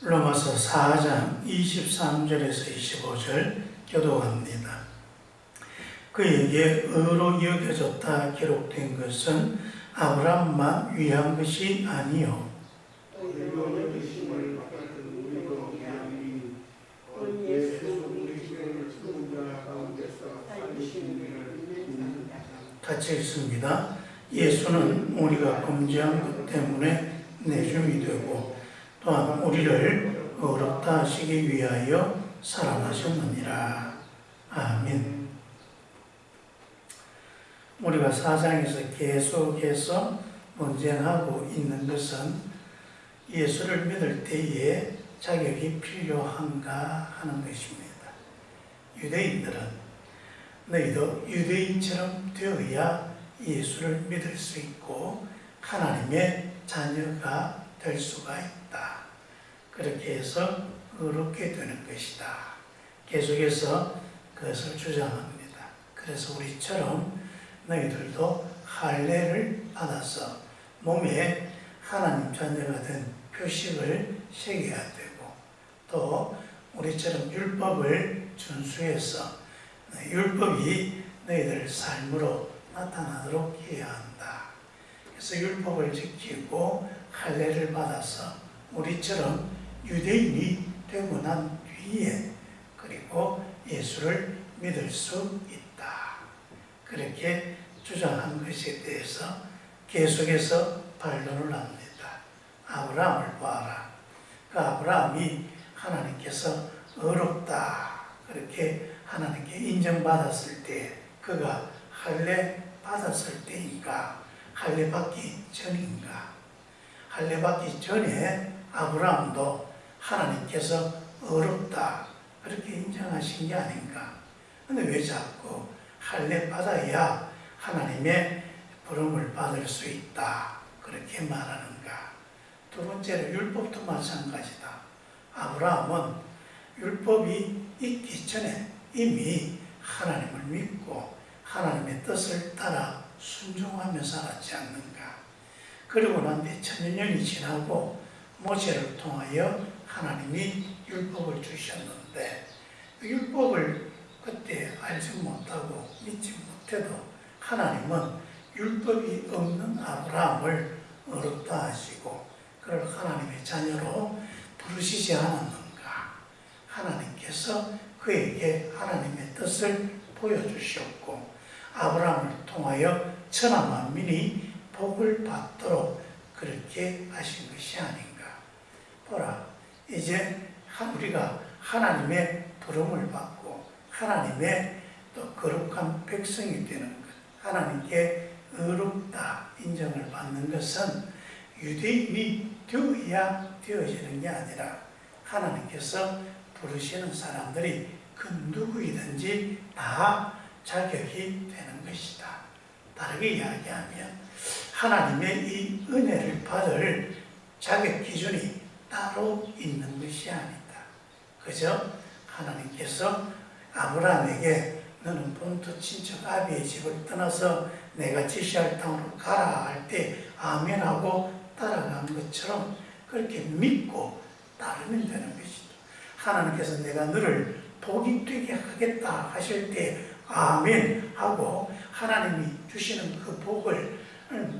로마서 4장 23절에서 25절 교독합니다. 그에게 의로 여겨졌다 기록된 것은 아브라함만 위한 것이 아니요 같이 읽습니다. 예수는 우리가 범죄한 것 때문에 내줌이 되고 또한 우리를 의롭다 하시기 위하여 살아나셨느니라. 아멘. 우리가 사장에서 계속해서 논쟁하고 있는 것은 예수를 믿을 때에 자격이 필요한가 하는 것입니다. 유대인들은 너희도 유대인처럼 되어야 예수를 믿을 수 있고 하나님의 자녀가 될 수가 있다. 그렇게 해서 의롭게 되는 것이다. 계속해서 그것을 주장합니다. 그래서 우리처럼 너희들도 할례를 받아서 몸에 하나님 자녀가 된 표식을 새겨야 되고 또 우리처럼 율법을 준수해서 율법이 너희들 삶으로 나타나도록 해야 한다. 그래서 율법을 지키고 할례를 받아서 우리처럼 유대인이 되고 난 뒤에 그리고 예수를 믿을 수 있다. 그렇게 주장한 것에 대해서 계속해서 반론을 합니다. 아브라함을 봐라. 그 아브라함이 하나님께서 의롭다 그렇게 하나님께 인정받았을 때 그가 할례 받았을 때인가 할례 받기 전인가. 할례 받기 전에 아브라함도 하나님께서 의롭다 그렇게 인정하신 게 아닌가. 그런데 왜 자꾸 할례 받아야 하나님의 부름을 받을 수 있다 그렇게 말하는가. 두 번째로 율법도 마찬가지다. 아브라함은 율법이 있기 전에 이미 하나님을 믿고 하나님의 뜻을 따라 순종하며 살았지 않는가. 그리고 난 뒤 천년이 지나고 모세를 통하여 하나님이 율법을 주셨는데 율법을 그때 알지 못하고 믿지 못해도 하나님은 율법이 없는 아브라함을 의롭다 하시고 그를 하나님의 자녀로 부르시지 않았는가. 하나님께서 그에게 하나님의 뜻을 보여주셨고 아브라함을 통하여 천하 만민이 복을 받도록 그렇게 하신 것이 아닌가. 보라, 이제 우리가 하나님의 부름을 받고 하나님의 또 거룩한 백성이 되는 것, 하나님께 의롭다 인정을 받는 것은 유대인이 되어야 되어지는 게 아니라 하나님께서 부르시는 사람들이 그 누구이든지 다 자격이 되는 것이다. 다르게 이야기하면 하나님의 이 은혜를 받을 자격 기준이 따로 있는 것이 아니다. 그저 하나님께서 아브라함에게 너는 본토 친척 아비의 집을 떠나서 내가 지시할 땅으로 가라 할 때 아멘하고 따라간 것처럼 그렇게 믿고 따르면 되는 것이다. 하나님께서 내가 너를 복이 되게 하겠다 하실 때 아멘 하고 하나님이 주시는 그 복을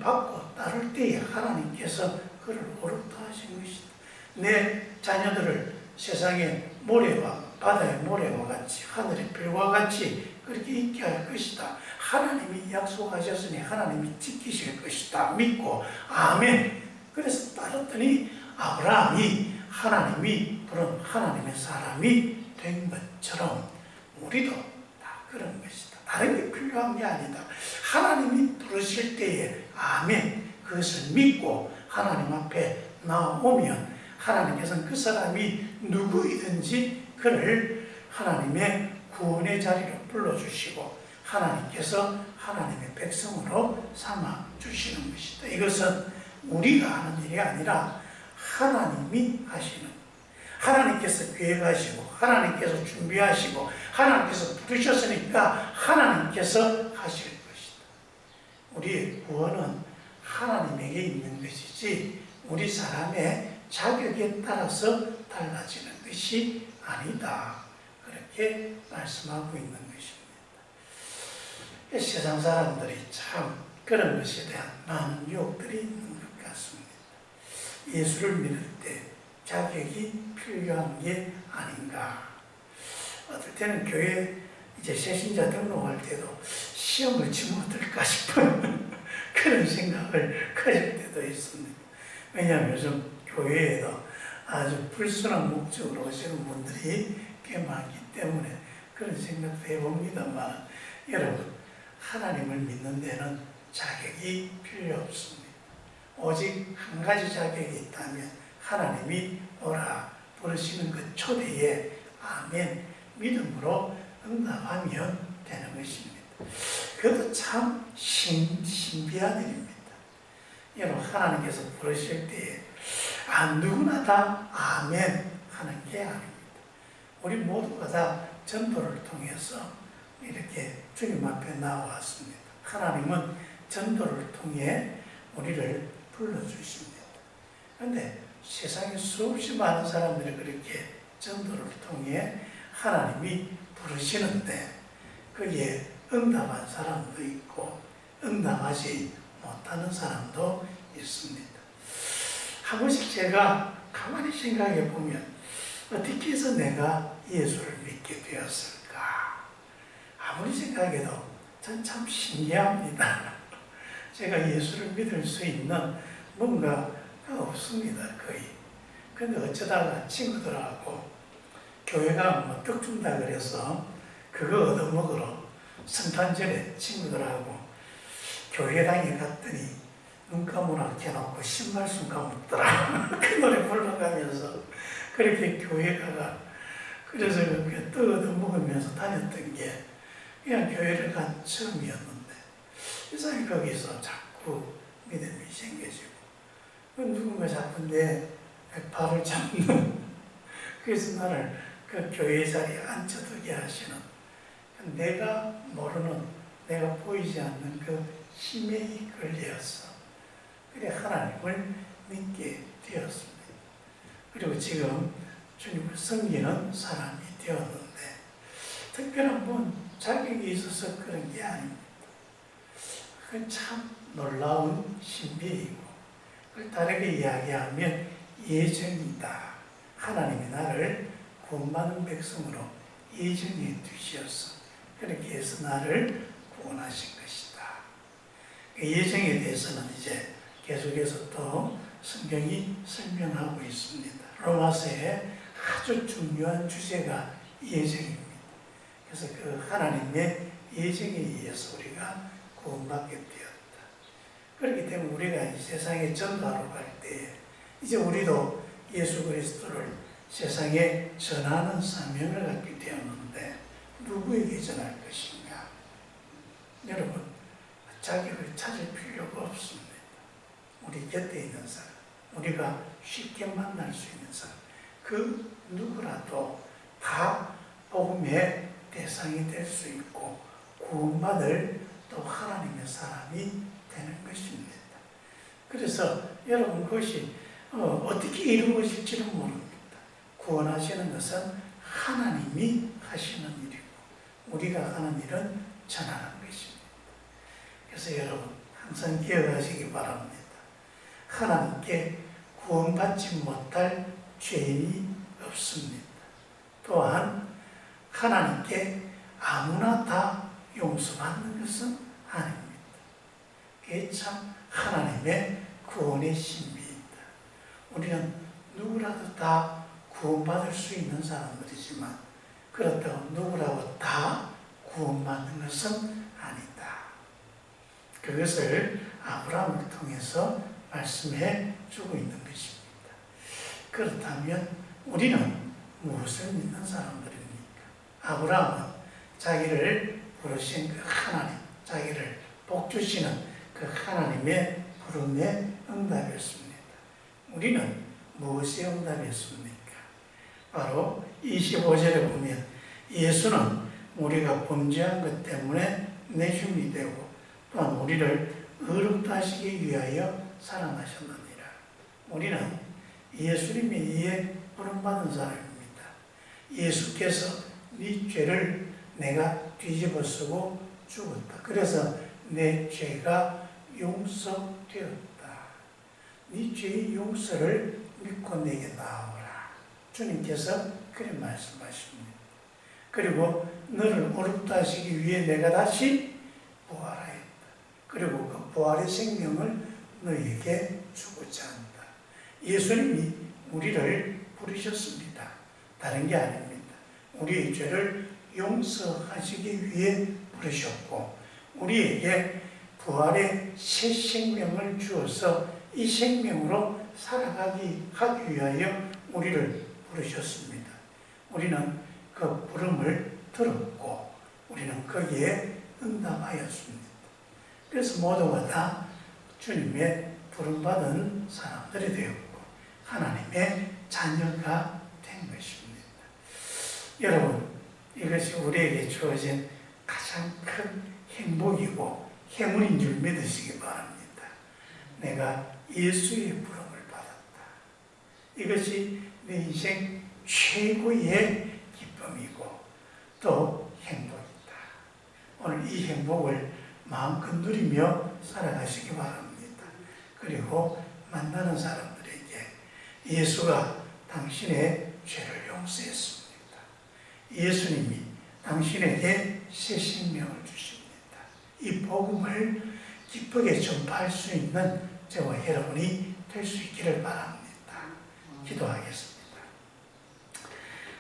받고 따를 때에 하나님께서 그를 의롭다 하신 것이다. 내 자녀들을 세상의 모래와 바다의 모래와 같이 하늘의 별과 같이 그렇게 있게 할 것이다. 하나님이 약속하셨으니 하나님이 지키실 것이다. 믿고 아멘. 그래서 따랐더니 아브라함이 하나님이 부른 하나님의 사람이 된 것처럼 우리도 다 그런 것이다. 다른 게 필요한 게 아니다. 하나님이 부르실 때에 아멘 그것을 믿고 하나님 앞에 나오면 하나님께서는 그 사람이 누구이든지 그를 하나님의 구원의 자리로 불러주시고 하나님께서 하나님의 백성으로 삼아주시는 것이다. 이것은 우리가 하는 일이 아니라 하나님이 하시는, 하나님께서 계획하시고 하나님께서 준비하시고 하나님께서 부르셨으니까 하나님께서 하실 것이다. 우리의 구원은 하나님에게 있는 것이지 우리 사람의 자격에 따라서 달라지는 것이 아니다. 그렇게 말씀하고 있는 것입니다. 세상 사람들이 참 그런 것에 대한 많은 유혹들이 있는 것 같습니다. 예수를 믿을 때 자격이 필요한 게 아닌가. 어떨 때는 교회 이제 새신자 등록할 때도 시험을 치면 어떨까 싶은 그런 생각을 가질 때도 있습니다. 왜냐하면 요즘 교회에도 아주 불순한 목적으로 오시는 분들이 꽤 많기 때문에 그런 생각도 해봅니다만, 여러분, 하나님을 믿는 데는 자격이 필요 없습니다. 오직 한 가지 자격이 있다면 하나님이 오라 부르시는 그 초대에 아멘 믿음으로 응답하면 되는 것입니다. 그것도 참 신비한 일입니다. 여러분, 하나님께서 부르실 때에 누구나 다 아멘 하는 게 아닙니다. 우리 모두가 다 전도를 통해서 이렇게 주님 앞에 나왔습니다. 하나님은 전도를 통해 우리를 불러주십니다. 그런데 세상에 수없이 많은 사람들이 그렇게 전도를 통해 하나님이 부르시는데 거기에 응답한 사람도 있고 응답하지 못하는 사람도 있습니다. 한 번씩 제가 가만히 생각해 보면 어떻게 해서 내가 예수를 믿게 되었을까? 아무리 생각해도 전 참 신기합니다. 제가 예수를 믿을 수 있는 뭔가가 없습니다, 거의. 근데 어쩌다가 친구들하고 교회가 떡 준다 그래서 그거 얻어먹으러 성탄절에 친구들하고 교회당에 갔더니 눈감으로 켜놓고 신발 숨가먹더라. 그 노래 불러가면서 그렇게 교회 가가 그래서 그렇게 떡 얻어먹으면서 다녔던 게 그냥 교회를 간 처음이었는데 세상에 거기서 자꾸 믿음이 생겨지고 누군가 자꾸 내 발을 잡는 그래서 나를 그 교회 자리에 앉혀두게 하시는 내가 모르는 내가 보이지 않는 그 힘에 이끌려서 그래 하나님을 믿게 되었습니다. 그리고 지금 주님을 섬기는 사람이 되었는데 특별한 자격이 있어서 그런 게 아닙니다. 그건 참 놀라운 신비이고 그걸 다르게 이야기하면 예정이다. 하나님이 나를 구원받은 백성으로 예정해 두셔서 그렇게 해서 나를 구원하신 것이다. 그 예정에 대해서는 이제 계속해서 또 성경이 설명하고 있습니다. 로마서에 아주 중요한 주제가 예정입니다. 그래서 그 하나님의 예정에 의해서 우리가 구원받게 되었다. 그렇기 때문에 우리가 이 세상에 전도하러 갈 때 이제 우리도 예수 그리스도를 세상에 전하는 사명을 갖게 되었는데 누구에게 전할 것인가? 여러분, 자격을 찾을 필요가 없습니다. 우리 곁에 있는 사람, 우리가 쉽게 만날 수 있는 사람, 그 누구라도 다 복음의 대상이 될 수 있고 구원받을 또 하나님의 사람이 되는 것입니다. 그래서 여러분 그것이 어떻게 이루어질지는 모릅니다. 구원하시는 것은 하나님이 하시는 일이고 우리가 하는 일은 전하는 것입니다. 그래서 여러분 항상 기억하시기 바랍니다. 하나님께 구원받지 못할 죄인이 없습니다. 또한 하나님께 아무나 다 용서받는 것은 아닙니다. 그게 참 하나님의 구원의 신비입니다. 우리는 누구라도 다 구원받을 수 있는 사람들이지만 그렇다고 누구라도 다 구원받는 것은 아니다. 그것을 아브라함을 통해서 말씀해 주고 있는 것입니다. 그렇다면 우리는 무엇을 믿는 사람들입니까? 아브라함은 자기를 부르신 그 하나님, 자기를 복주시는 그 하나님의 부름에 응답했습니다. 우리는 무엇에 응답했습니까? 바로 25절에 보면 예수는 우리가 범죄한 것 때문에 내줌이 되고 또한 우리를 의롭다 하시기 위하여 살아나셨느니라. 우리는 예수님에 의해 부름받은 사람입니다. 예수께서 네 죄를 내가 뒤집어 쓰고 죽었다. 그래서 내 죄가 용서되었다. 네 죄의 용서를 믿고 내게 나오라. 주님께서 그렇게 말씀하십니다. 그리고 너를 어렵다 하시기 위해 내가 다시 부활하였다. 그리고 그 부활의 생명을 너에게 주고자 한다. 예수님이 우리를 부르셨습니다. 다른 게 아닙니다. 우리의 죄를 용서하시기 위해 부르셨고 우리에게 부활의 새 생명을 주어서 이 생명으로 살아가기 하기 위하여 우리를 부르셨습니다. 우리는 그 부름을 들었고 우리는 거기에 응답하였습니다. 그래서 모두가 다 주님의 부름받은 사람들이 되었고 하나님의 자녀가 된 것입니다. 여러분, 이것이 우리에게 주어진 가장 큰 행복이고 행운인 줄 믿으시기 바랍니다. 내가 예수의 부름을 받았다. 이것이 내 인생 최고의 기쁨이고 또 행복이다. 오늘 이 행복을 마음껏 누리며 살아가시기 바랍니다. 그리고 만나는 사람들에게 예수가 당신의 죄를 용서했습니다. 예수님이 당신에게 새 생명을 주십니다. 이 복음을 기쁘게 전파할 수 있는 저와 여러분이 될 수 있기를 바랍니다. 기도하겠습니다.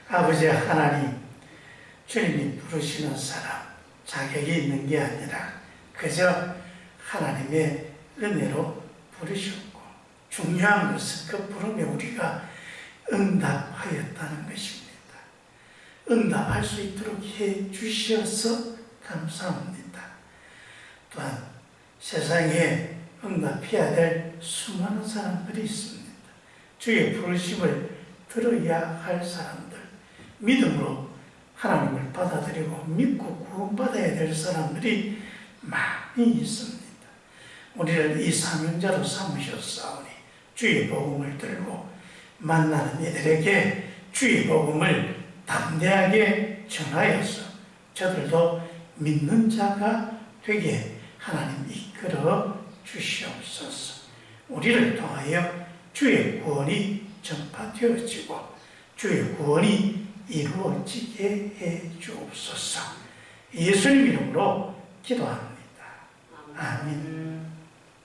아버지 하나님, 주님이 부르시는 사람 자격이 있는 게 아니라 그저 하나님의 은혜로 부르셨고 중요한 것은 그 부름에 우리가 응답하였다는 것입니다. 응답할 수 있도록 해 주셔서 감사합니다. 또한 세상에 응답해야 될 수많은 사람들이 있습니다. 주의 부르심을 들어야 할 사람들, 믿음으로 하나님을 받아들이고 믿고 구원받아야 될 사람들이 많이 있습니다. 우리를 이 사명자로 삼으셨사오니 주의 복음을 들고 만나는 이들에게 주의 복음을 담대하게 전하여서 저들도 믿는 자가 되게 하나님 이끌어 주시옵소서. 우리를 통하여 주의 구원이 전파되어지고 주의 구원이 이루어지게 해 주옵소서. 예수님 이름으로 기도합니다. 아멘.